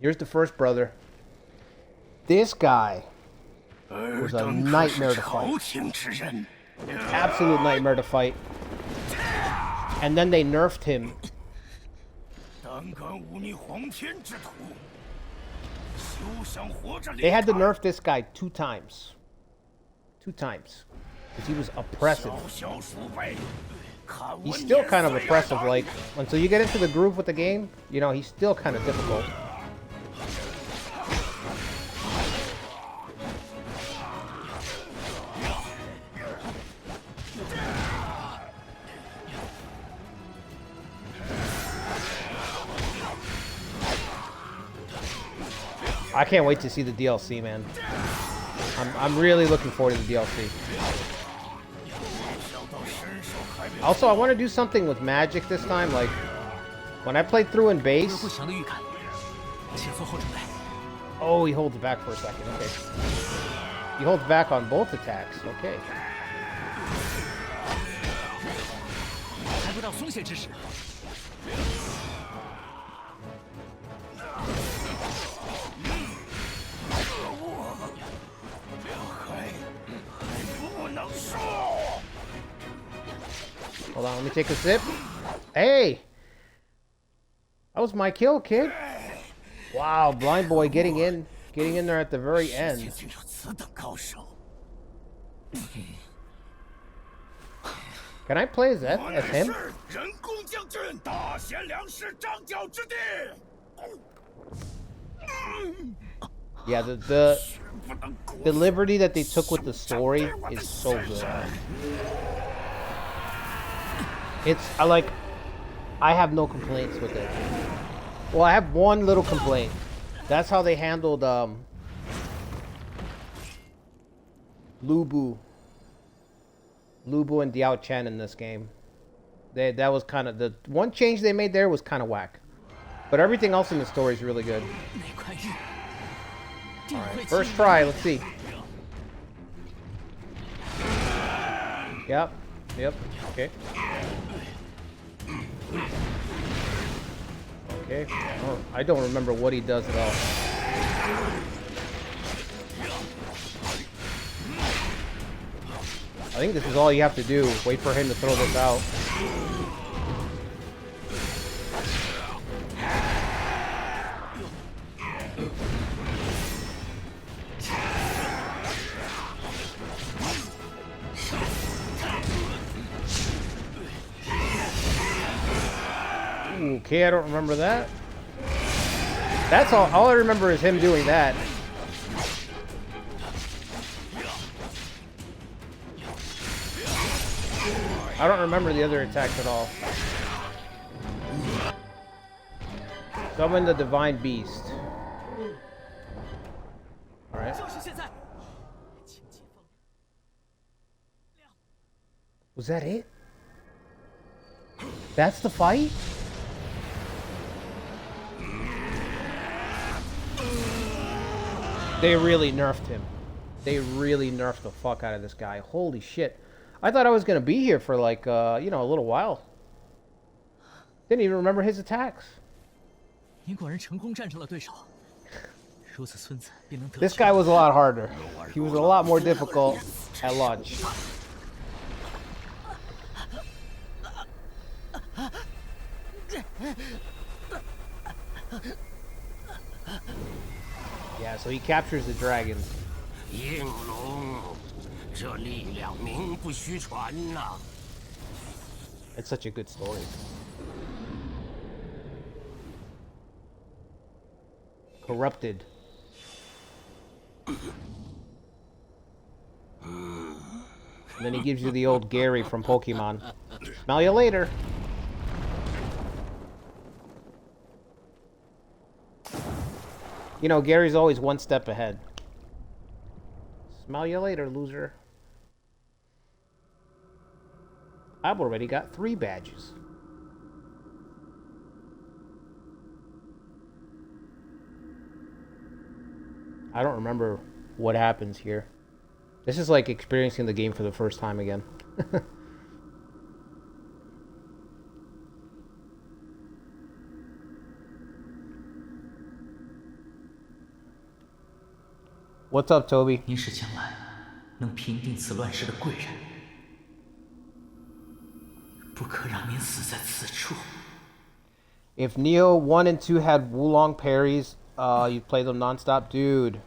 Here's the first brother. This guy was a nightmare to fight. Absolute nightmare to fight. And then they nerfed him. They had to nerf this guy 2 times. 2 times. Because he was oppressive. He's still kind of oppressive, like, until you get into the groove with the game, you know, he's still kind of difficult. I can't wait to see the DLC, man. I'm really looking forward to the DLC. Also, I want to do something with magic this time. Like, when I played through in base... Oh, he holds back for a second. Okay. He holds back on both attacks. Okay. Hold on, let me take a sip. Hey! That was my kill, kid. Wow, Blind Boy getting in there at the very end. Can I play as him? Yeah, the liberty that they took with the story is so good. I have no complaints with it. Well, I have one little complaint. That's how they handled Lu Bu and Diao Chen in this game. That was kind of the one change they made there was kind of whack. But everything else in the story is really good. All right, first try. Let's see. Yep. Okay. Okay. Oh, I don't remember what he does at all. I think this is all you have to do. Wait for him to throw this out. Okay, I don't remember that. That's all I remember is him doing that. I don't remember the other attacks at all. Summon the Divine Beast. Alright. Was that it? That's the fight? They really nerfed him. They really nerfed the fuck out of this guy. Holy shit. I thought I was going to be here for like, you know, a little while. Didn't even remember his attacks. This guy was a lot harder. He was a lot more difficult at launch. Yeah, so he captures the dragons. It's such a good story. Corrupted. And then he gives you the old Gary from Pokemon. Smell you later. You know, Gary's always one step ahead. Smell you later, loser. I've already got 3 badges. I don't remember what happens here. This is like experiencing the game for the first time again. What's up, Toby? 您是将来能平定此乱世的贵人，不可让您死在此处。 If Neo 1 and 2 had Wulong parries, you'd play them nonstop. Dude.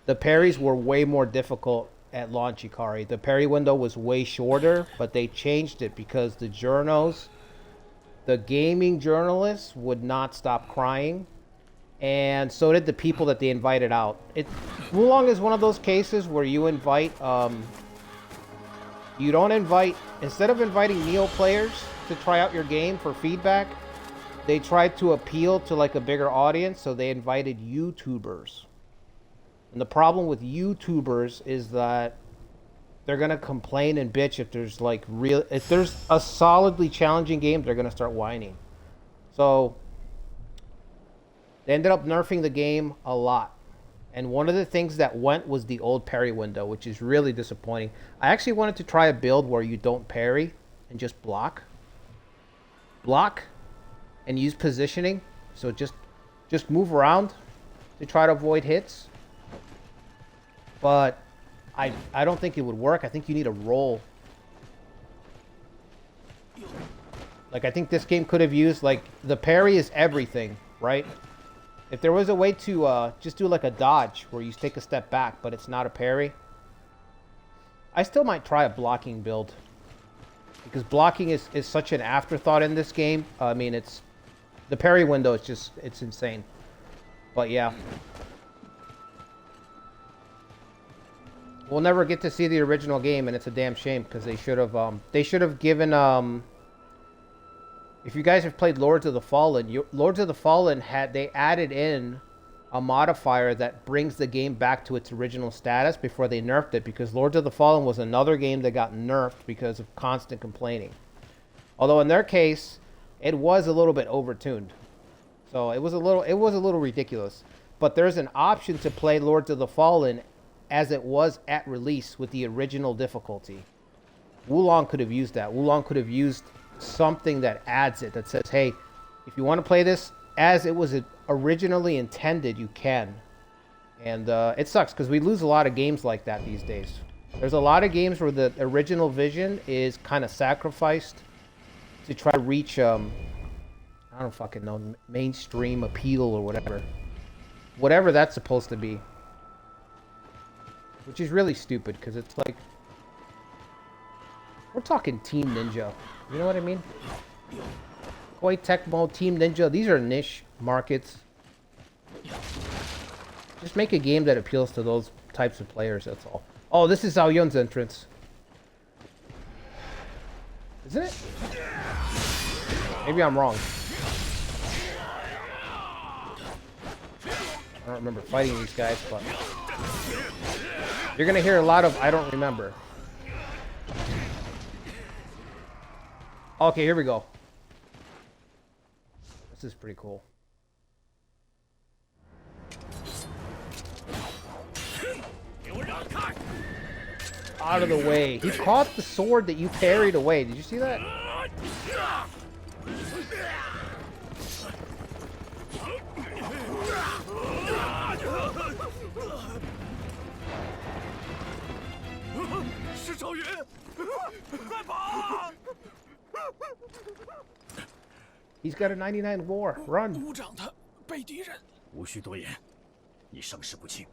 The parries were way more difficult at launch, Ikari. The parry window was way shorter, but they changed it because the journos, the gaming journalists, would not stop crying. And so did the people that they invited out. Wulong is one of those cases where you invite, you don't invite, instead of inviting Neo players to try out your game for feedback, they tried to appeal to like a bigger audience, so they invited YouTubers. And the problem with YouTubers is that they're gonna complain and bitch if there's like if there's a solidly challenging game, they're gonna start whining. So they ended up nerfing the game a lot. And one of the things that went was the old parry window, which is really disappointing. I actually wanted to try a build where you don't parry and just block. Block and use positioning. So just move around to try to avoid hits. But I don't think it would work. I think you need a roll. Like, I think this game could have used, like, the parry is everything, right? If there was a way to just do like a dodge where you take a step back, but it's not a parry. I still might try a blocking build. Because blocking is such an afterthought in this game. I mean, it's... The parry window is just... It's insane. But yeah. We'll never get to see the original game, and it's a damn shame, because they should have given... If you guys have played Lords of the Fallen, Lords of the Fallen they added in a modifier that brings the game back to its original status before they nerfed it, because Lords of the Fallen was another game that got nerfed because of constant complaining. Although in their case, it was a little bit overtuned. So it was a little ridiculous. But there's an option to play Lords of the Fallen as it was at release with the original difficulty. Wulong could have used that. Wulong could have used something that adds it, that says, hey, if you want to play this as it was originally intended, you can. And it sucks because we lose a lot of games like that these days. There's a lot of games where the original vision is kind of sacrificed to try to reach I don't fucking know, mainstream appeal or whatever that's supposed to be, which is really stupid because it's like, we're talking Team Ninja. You know what I mean? Koei Tecmo, Team Ninja, these are niche markets. Just make a game that appeals to those types of players, that's all. Oh, this is Zhao Yun's entrance. Isn't it? Maybe I'm wrong. I don't remember fighting these guys, but... You're gonna hear a lot of I don't remember. Okay, here we go. This is pretty cool. Out of the way. He caught the sword that you parried away. Did you see that? He's got a 99 war. Run. 部长他被敌人。无需多言，你伤势不轻。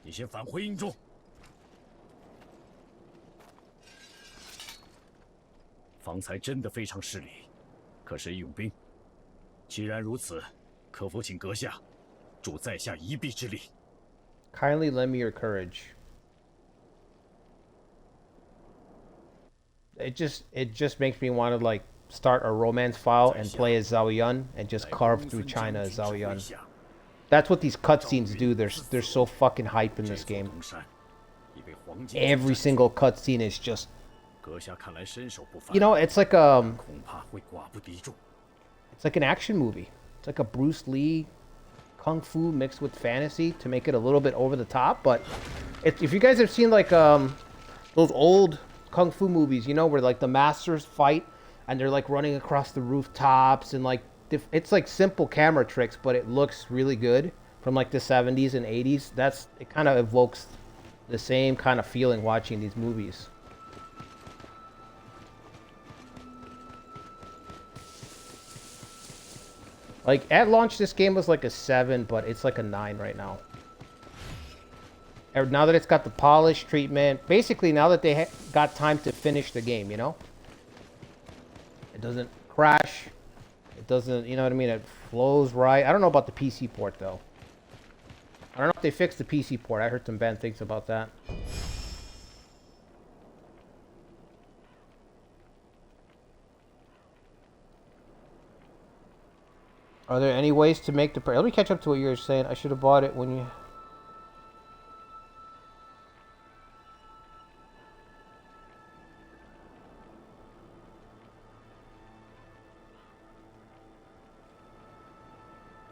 你先返回营中。方才真的非常失礼，可谁用兵？既然如此，可否请阁下助在下一臂之力？ Kindly lend me your courage. It just makes me want to like start a romance file and play as Zhao Yun and just carve through China as Zhao Yun. That's what these cutscenes do. They're so fucking hype in this game. Every single cutscene is just, you know, it's like an action movie. It's like a Bruce Lee kung fu mixed with fantasy to make it a little bit over the top. But if you guys have seen like those old kung fu movies, you know, where like the masters fight and they're like running across the rooftops and like it's like simple camera tricks, but it looks really good from like the 70s and 80s. It kind of evokes the same kind of feeling watching these movies. Like at launch, this game was like a 7, but it's like a 9 right now. And now that it's got the polish treatment, basically now that they got time to finish the game, you know? It doesn't crash. It doesn't, you know what I mean? It flows right. I don't know about the PC port, though. I don't know if they fixed the PC port. I heard some bad things about that. Are there any ways to make the... Let me catch up to what you were saying. I should have bought it when you...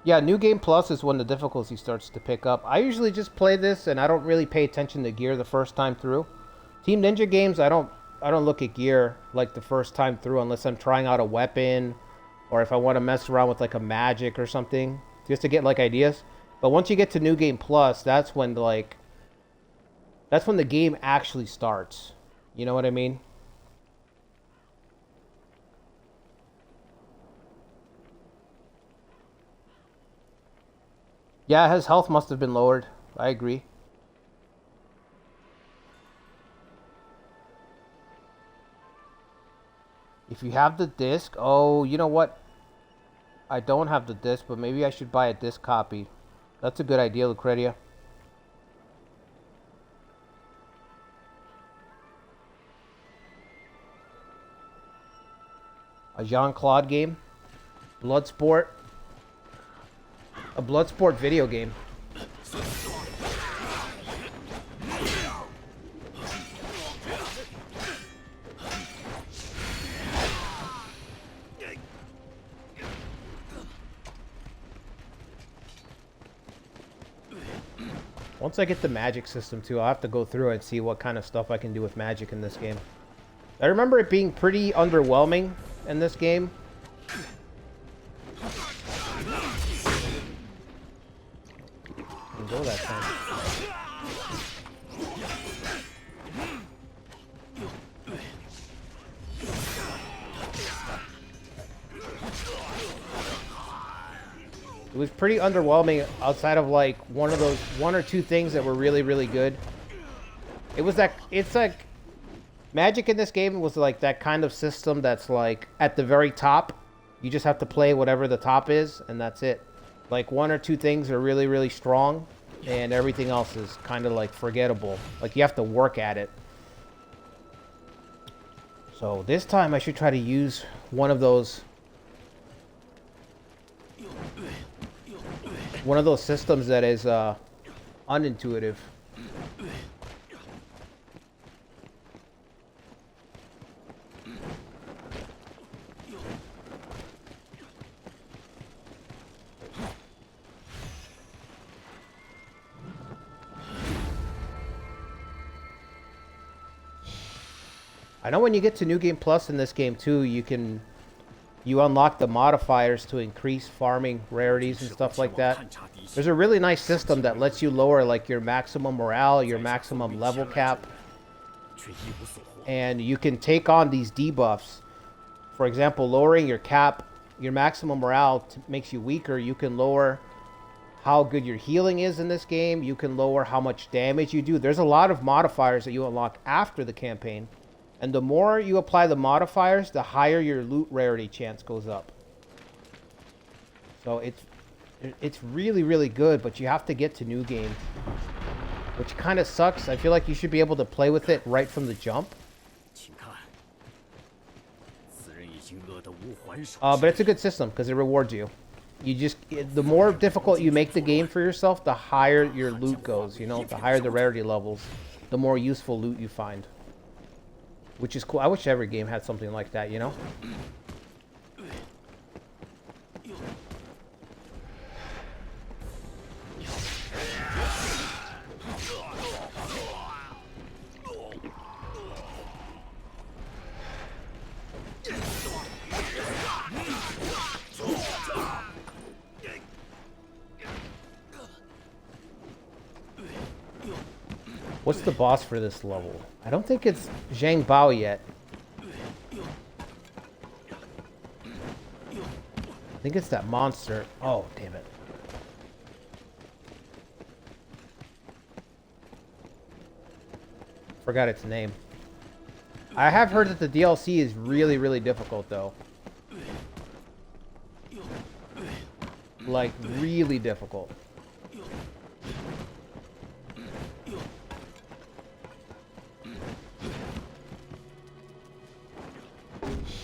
Yeah, New Game Plus is when the difficulty starts to pick up. I usually just play this, and I don't really pay attention to gear the first time through. Team Ninja games, I don't look at gear like the first time through unless I'm trying out a weapon, or if I want to mess around with like a magic or something, just to get like ideas. But once you get to New Game Plus, that's when the game actually starts. You know what I mean? Yeah, his health must have been lowered. I agree. If you have the disc... Oh, you know what? I don't have the disc, but maybe I should buy a disc copy. That's a good idea, Lucretia. A Jean-Claude game? Bloodsport? A Bloodsport video game. Once I get the magic system too, I'll have to go through and see what kind of stuff I can do with magic in this game. I remember it being pretty underwhelming in this game. Go that time. It was pretty underwhelming outside of like one or two things that were really, really good. It's like magic in this game was like that kind of system that's like at the very top. You just have to play whatever the top is, and that's it. Like one or two things are really, really strong, and everything else is kind of like forgettable. Like you have to work at it. So this time I should try to use one of those systems that is unintuitive. I know when you get to New Game Plus in this game too, you unlock the modifiers to increase farming rarities and stuff like that. There's a really nice system that lets you lower like your maximum morale, your maximum level cap. And you can take on these debuffs. For example, lowering your cap, your maximum morale makes you weaker. You can lower how good your healing is in this game. You can lower how much damage you do. There's a lot of modifiers that you unlock after the campaign. And the more you apply the modifiers, the higher your loot rarity chance goes up. So it's really, really good, but you have to get to New Game, which kind of sucks. I feel like you should be able to play with it right from the jump. But it's a good system because it rewards you. The more difficult you make the game for yourself, the higher your loot goes, you know, the higher the rarity levels, the more useful loot you find. Which is cool. I wish every game had something like that, you know? What's the boss for this level? I don't think it's Zhang Bao yet. I think it's that monster. Oh, damn it. Forgot its name. I have heard that the DLC is really, really difficult, though. Like, really difficult.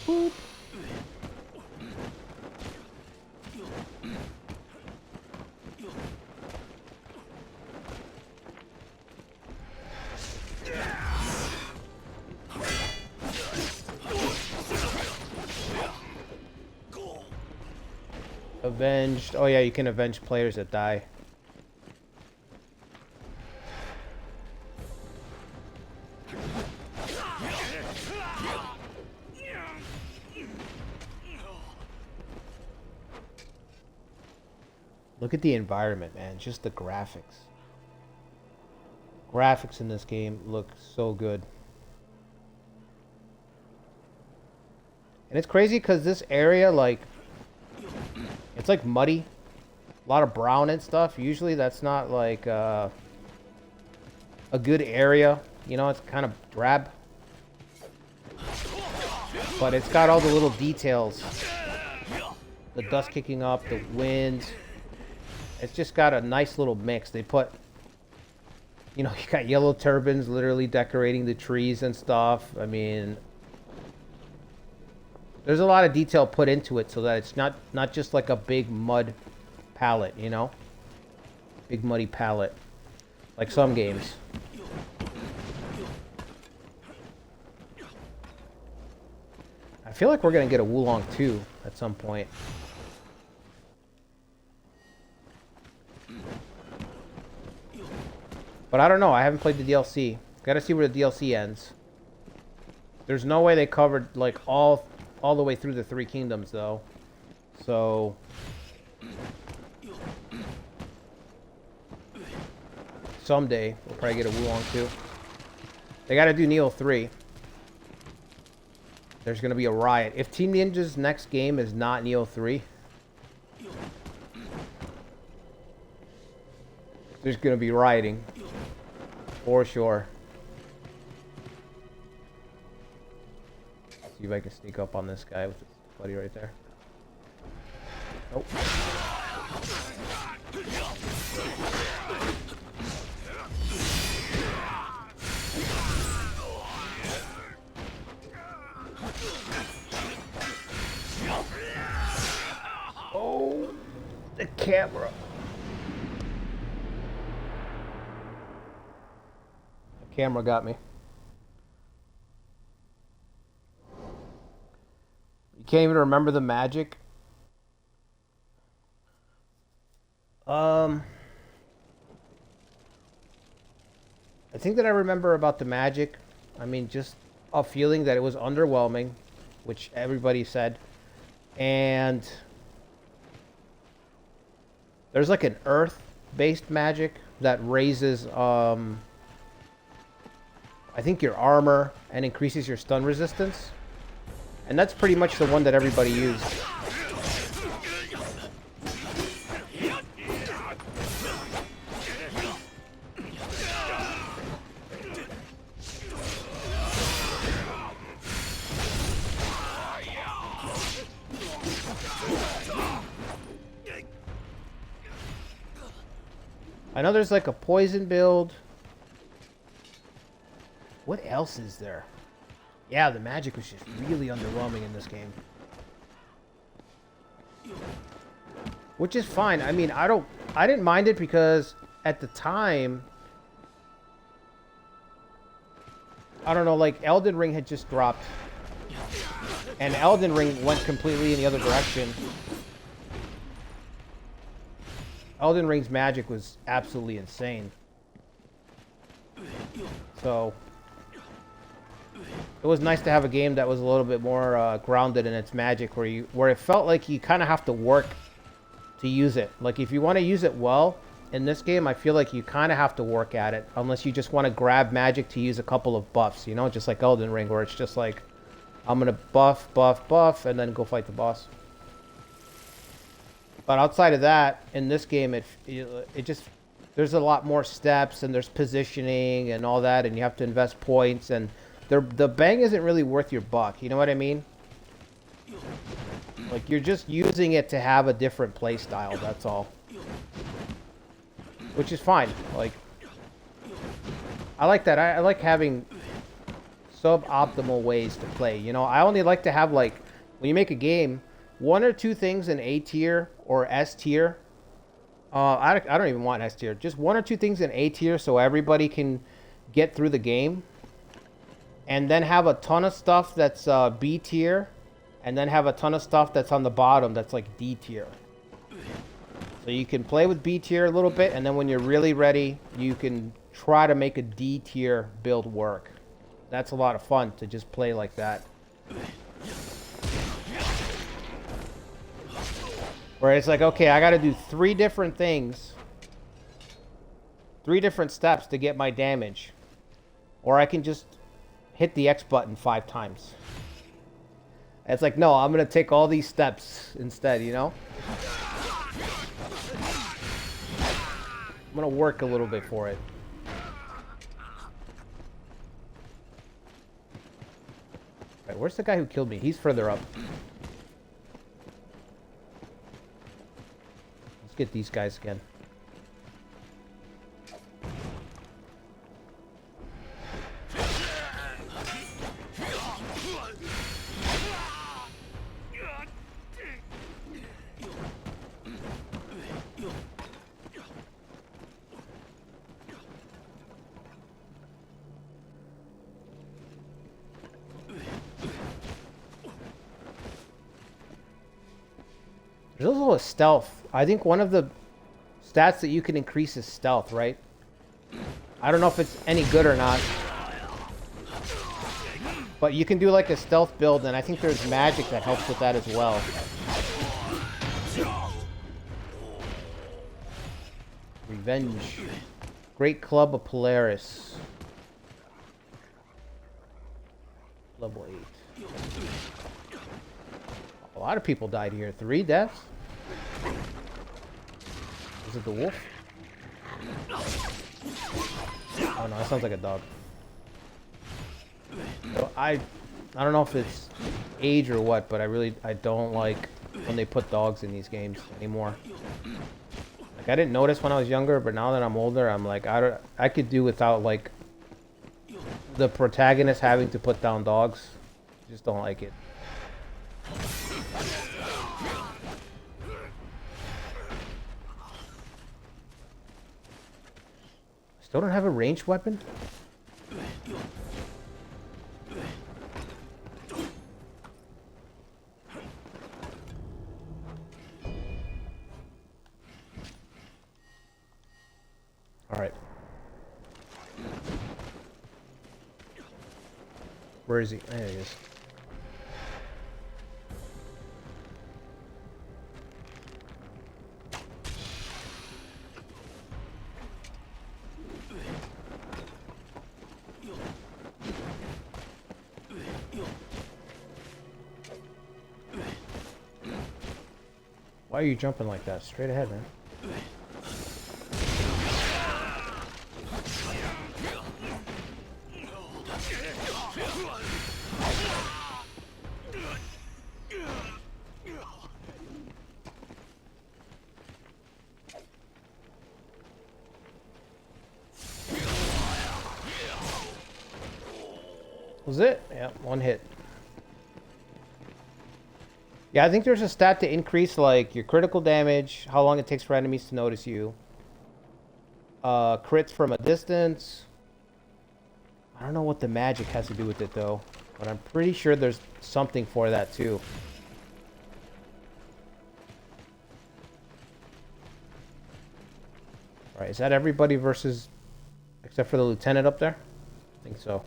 Boop. Avenged. Oh yeah, you can avenge players that die. Look at the environment, man. Just the graphics. Graphics in this game look so good. And it's crazy because this area, like, it's like muddy. A lot of brown and stuff. Usually that's not like a good area. You know, it's kind of drab. But it's got all the little details. The dust kicking up, the wind. It's just got a nice little mix. They put, you know, you got yellow turbans literally decorating the trees and stuff. I mean, there's a lot of detail put into it so that it's not just like a big mud palette, you know? Big muddy palette. Like some games. I feel like we're going to get a Wulong 2 at some point. But I don't know. I haven't played the DLC. Gotta see where the DLC ends. There's no way they covered, like, all the way through the Three Kingdoms, though. So someday we'll probably get a Wulong 2. They gotta do Neo 3. There's gonna be a riot. If Team Ninja's next game is not Neo 3, there's gonna be rioting. For sure. See if I can sneak up on this guy with his buddy right there. Nope. Oh, the camera. The camera got me. You can't even remember the magic. I think that I remember about the magic. I mean, just a feeling that it was underwhelming, which everybody said. And there's like an earth-based magic that raises, I think, your armor and increases your stun resistance. And that's pretty much the one that everybody used. I know there's like a poison build. What else is there? Yeah, the magic was just really underwhelming in this game. Which is fine. I mean, I didn't mind it because at the time, I don't know, like Elden Ring had just dropped. And Elden Ring went completely in the other direction. Elden Ring's magic was absolutely insane. So it was nice to have a game that was a little bit more grounded in its magic, where it felt like you kind of have to work to use it. Like if you want to use it well, in this game, I feel like you kind of have to work at it, unless you just want to grab magic to use a couple of buffs, you know, just like Elden Ring, where it's just like, I'm gonna buff, buff, buff, and then go fight the boss. But outside of that, in this game, it just, there's a lot more steps, and there's positioning and all that, and you have to invest points, and the bang isn't really worth your buck, you know what I mean? Like, you're just using it to have a different play style, that's all. Which is fine. Like, I like that. I like having suboptimal ways to play. You know, I only like to have, like, when you make a game, 1 or 2 things in A tier or S tier. I don't even want S tier. Just 1 or 2 things in A tier so everybody can get through the game. And then have a ton of stuff that's B tier. And then have a ton of stuff that's on the bottom that's like D tier. So you can play with B tier a little bit, and then when you're really ready, you can try to make a D tier build work. That's a lot of fun to just play like that. Where it's like, okay, I gotta do 3 different things. 3 different steps to get my damage. Or I can just hit the X button 5 times. It's like, no, I'm gonna take all these steps instead, you know? I'm gonna work a little bit for it. Right, where's the guy who killed me? He's further up. Let's get these guys again. There's also a stealth. I think one of the stats that you can increase is stealth, right? I don't know if it's any good or not. But you can do like a stealth build, and I think there's magic that helps with that as well. Revenge. Great Club of Polaris. Level 8. A lot of people died here. 3 deaths? Is it the wolf? Oh no, that sounds like a dog. So I don't know if it's age or what, but I don't like when they put dogs in these games anymore. Like, I didn't notice when I was younger, but now that I'm older, I'm like, I could do without, like, the protagonist having to put down dogs. Just don't like it. Still don't have a ranged weapon? Alright. Where is he? There he is. Why are you jumping like that? Straight ahead, man. Was it? Yeah, 1 hit. Yeah, I think there's a stat to increase, like, your critical damage, how long it takes for enemies to notice you. Crits from a distance. I don't know what the magic has to do with it, though. But I'm pretty sure there's something for that, too. Alright, is that everybody versus... except for the lieutenant up there? I think so.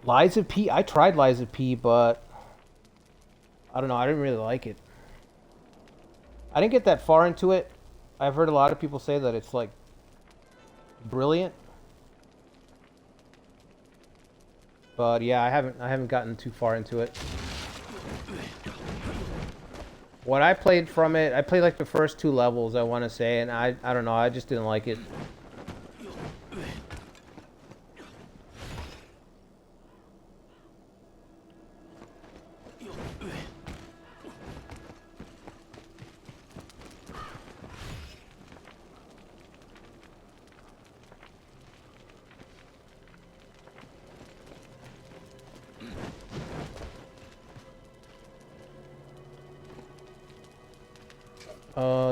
Liza P. I tried Liza P, but I don't know. I didn't really like it. I didn't get that far into it. I've heard a lot of people say that it's like brilliant, but yeah, I haven't gotten too far into it. What I played from it, I played like the first 2 levels, I want to say, and I don't know. I just didn't like it.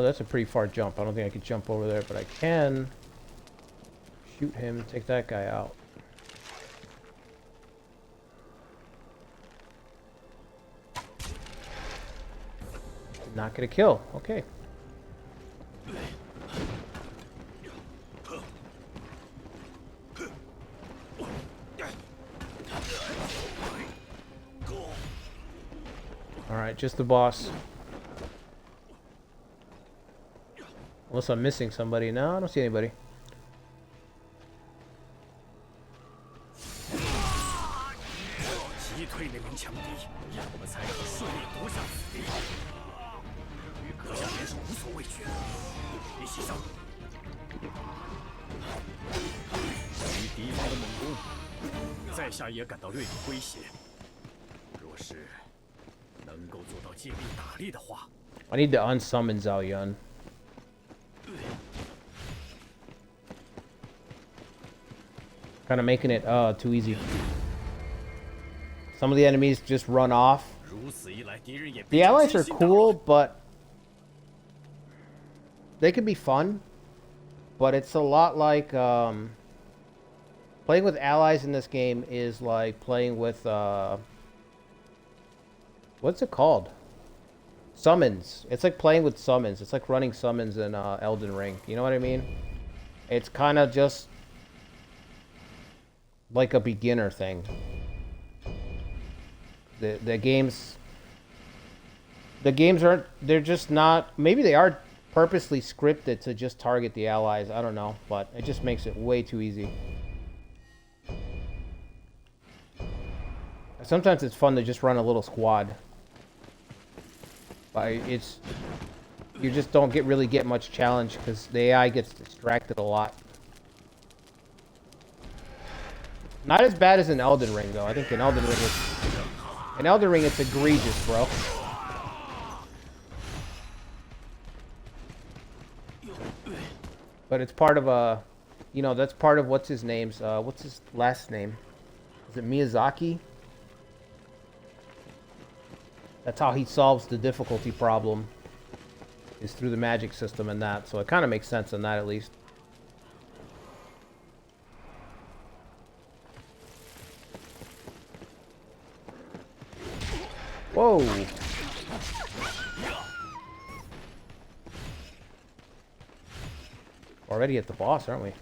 That's a pretty far jump. I don't think I could jump over there, but I can shoot him and take that guy out. Not gonna kill. Okay. Alright, just the boss. Unless I'm missing somebody. No, I don't see anybody. I need to unsummon Zhao Yun. Kind of making it too easy. Some of the enemies just run off. The allies are cool, but they can be fun. But it's a lot like playing with allies in this game is like playing with what's it called? Summons. It's like playing with summons. It's like running summons in Elden Ring. You know what I mean? It's kind of just like a beginner thing. The games aren't, they're just not, maybe they are purposely scripted to just target the allies. I don't know, but it just makes it way too easy. Sometimes it's fun to just run a little squad. But you just don't really get much challenge because the AI gets distracted a lot. Not as bad as in Elden Ring, though. I think in Elden Ring it's egregious, bro. But it's part of a, you know, that's part of what's his name's, what's his last name? Is it Miyazaki? That's how he solves the difficulty problem, is through the magic system and that. So it kind of makes sense in that, at least. Whoa! Already at the boss, aren't we?